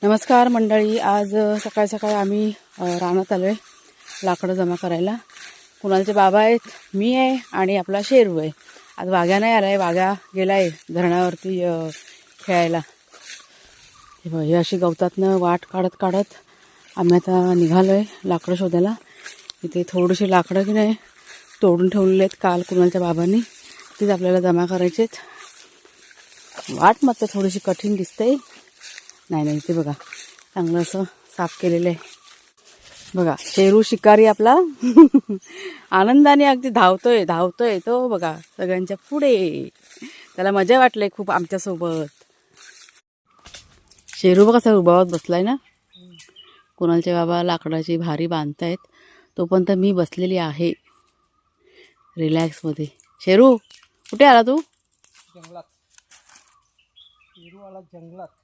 नमस्कार मंडळी, आज सकाळी सकाळी आम्ही रानात आलो आहे लाकडं जमा करायला. कुणालचे बाबा आहेत, मी आहे आणि आपला शेरू आहे. आज वाघ्या नाही आला आहे, वाघ्या गेला आहे धरणावरती खेळायला. हे अशी गवतातनं वाट काढत काढत आम्ही आता निघालो आहे लाकडं शोधायला. इथे थोडीशी लाकडं की नाही तोडून ठेवलेले आहेत काल कुणालच्या बाबांनी, तीच आपल्याला जमा करायचेत. वाट मात्र थोडीशी कठीण दिसते. नाही इथे बघा चांगलं असं साफ केलेलं आहे. बघा शेरू शिकारी आपला आनंदाने अगदी धावतोय तो बघा सगळ्यांच्या पुढे. त्याला मजा वाटली खूप आमच्यासोबत. शेरू बघा कसा उभावत बसलाय ना. कुणालचे बाबा लाकडाची भारी बांधतायत, तोपर्यंत मी बसलेली आहे रिलॅक्समध्ये. शेरू कुठे आला तू? जंगलात. शेरू आला जंगलात.